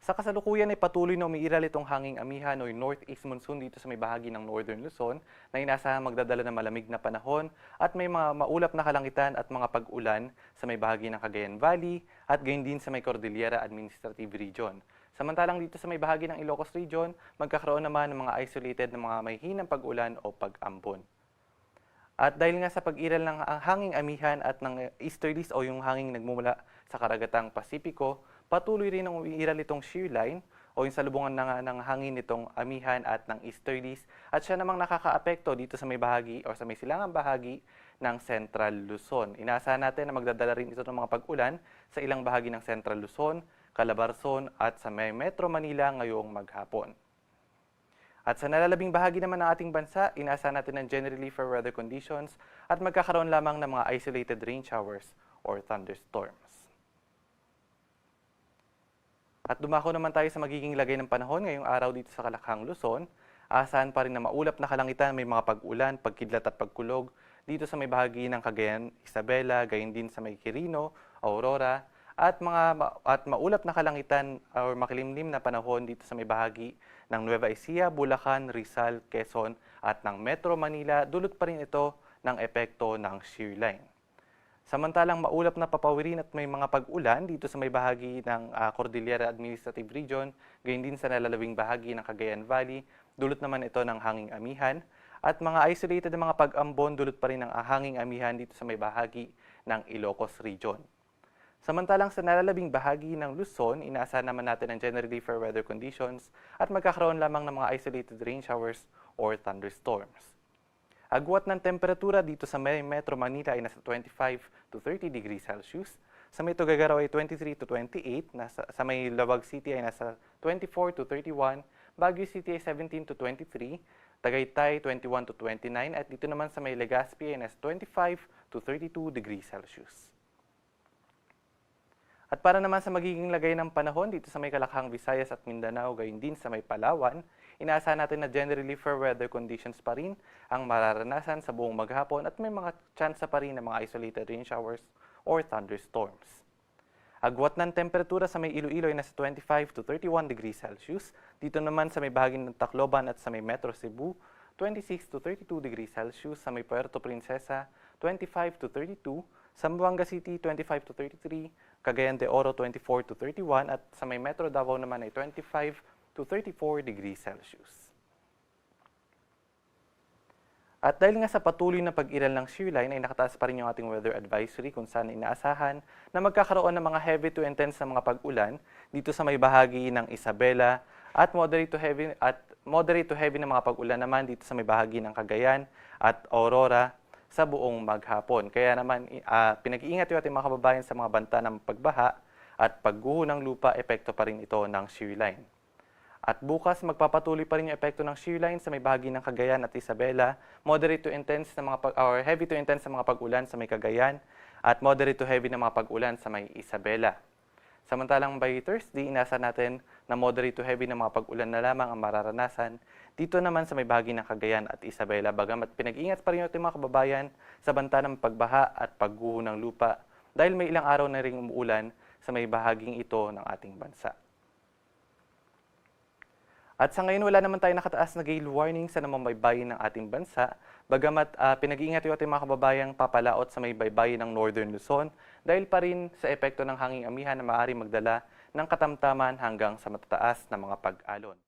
Sa kasalukuyan ay patuloy na umiiral itong hanging amihan o yung northeast monsoon dito sa may bahagi ng Northern Luzon na inaasahan magdadala ng malamig na panahon at may mga maulap na kalangitan at mga pag-ulan sa may bahagi ng Cagayan Valley at gayon din sa may Cordillera Administrative Region. Samantalang dito sa may bahagi ng Ilocos Region, magkakaroon naman ng mga isolated na mga may hinang pag-ulan o pag-ambon. At dahil nga sa pag-iral ng hanging amihan at ng easterlies o yung hanging nagmumula sa karagatang Pasipiko, patuloy rin ang umiiral itong shear line o yung salubungan ng hangin nitong amihan at ng easterlies at siya namang nakakaapekto dito sa may bahagi o sa may silangang bahagi ng Central Luzon. Inaasahan natin na magdadala rin ito ng mga pag-ulan sa ilang bahagi ng Central Luzon, Calabarzon at sa may Metro Manila ngayong maghapon. At sa nalalabing bahagi naman ng ating bansa, inaasahan natin ng generally fair weather conditions at magkakaroon lamang ng mga isolated rain showers or thunderstorms. At dumako naman tayo sa magiging lagay ng panahon ngayong araw dito sa Kalakhang, Luzon. Asahan pa rin na maulap na kalangitan, may mga pag-ulan, pagkidlat at pagkulog dito sa may bahagi ng Cagayan, Isabela, gayon din sa may Quirino, Aurora, at maulap na kalangitan o makilimlim na panahon dito sa may bahagi ng Nueva Ecija, Bulacan, Rizal, Quezon at ng Metro Manila. Dulot pa rin ito ng epekto ng shear line. Samantalang maulap na papawirin at may mga pag-ulan dito sa may bahagi ng Cordillera Administrative Region, gayon din sa nalalabing bahagi ng Cagayan Valley, dulot naman ito ng hanging amihan at mga isolated na mga pag-ambon, dulot pa rin ng hanging amihan dito sa may bahagi ng Ilocos Region. Samantalang sa nalalabing bahagi ng Luzon, inaasahan naman natin ang generally fair weather conditions at magkakaroon lamang ng mga isolated rain showers or thunderstorms. Agwat ng temperatura dito sa Metro Manila ay nasa 25 to 30 degrees Celsius. Sa may Tuguegarao ay 23 to 28. Sa may Lawag City ay nasa 24 to 31. Baguio City ay 17 to 23. Tagaytay 21 to 29. At dito naman sa may Legazpi ay nasa 25 to 32 degrees Celsius. At para naman sa magiging lagay ng panahon dito sa may Kalakhang, Visayas at Mindanao, gayon din sa may Palawan, inaasahan natin na generally fair weather conditions pa rin ang mararanasan sa buong maghapon at may mga tsansa pa rin ng mga isolated rain showers or thunderstorms. Agwat ng temperatura sa may Iloilo ay nasa 25 to 31 degrees Celsius. Dito naman sa may bahagi ng Tacloban at sa may Metro Cebu, 26 to 32 degrees Celsius. Sa may Puerto Princesa, 25 to 32. Sa Zamboanga City, 25 to 33. Cagayan de Oro, 24 to 31. At sa may Metro Davao naman ay 25 to 34 degrees Celsius. At dahil nga sa patuloy na pag-iral ng shear line ay nakataas pa rin yung ating weather advisory kung saan inaasahan na magkakaroon ng mga heavy to intense na mga pag-ulan dito sa may bahagi ng Isabela at moderate to heavy na mga pag-ulan naman dito sa may bahagi ng Cagayan at Aurora sa buong maghapon. Kaya naman pinag-iingat yung ating mga kababayan sa mga banta ng pagbaha at pagguho ng lupa, epekto pa rin ito ng shear line. At bukas, magpapatuloy pa rin yung epekto ng shear line sa may bahagi ng Cagayan at Isabela, moderate to intense na or heavy to intense na mga pag-ulan sa may Cagayan, at moderate to heavy na mga pag-ulan sa may Isabela. Samantalang by Thursday, inasa natin na moderate to heavy na mga pag-ulan na lamang ang mararanasan dito naman sa may bahagi ng Cagayan at Isabela. Bagamat pinag-ingat pa rin yung ating mga kababayan sa banta ng pagbaha at pagguho ng lupa dahil may ilang araw na ring umuulan sa may bahaging ito ng ating bansa. At sa ngayon, wala naman tayo nakataas na gale warning sa namamaybay ng ating bansa. Bagamat pinag-iingat yung ating mga kababayang papalaot sa may baybayin ng Northern Luzon dahil pa rin sa epekto ng hanging amihan na maaari magdala ng katamtaman hanggang sa matataas na mga pag-alon.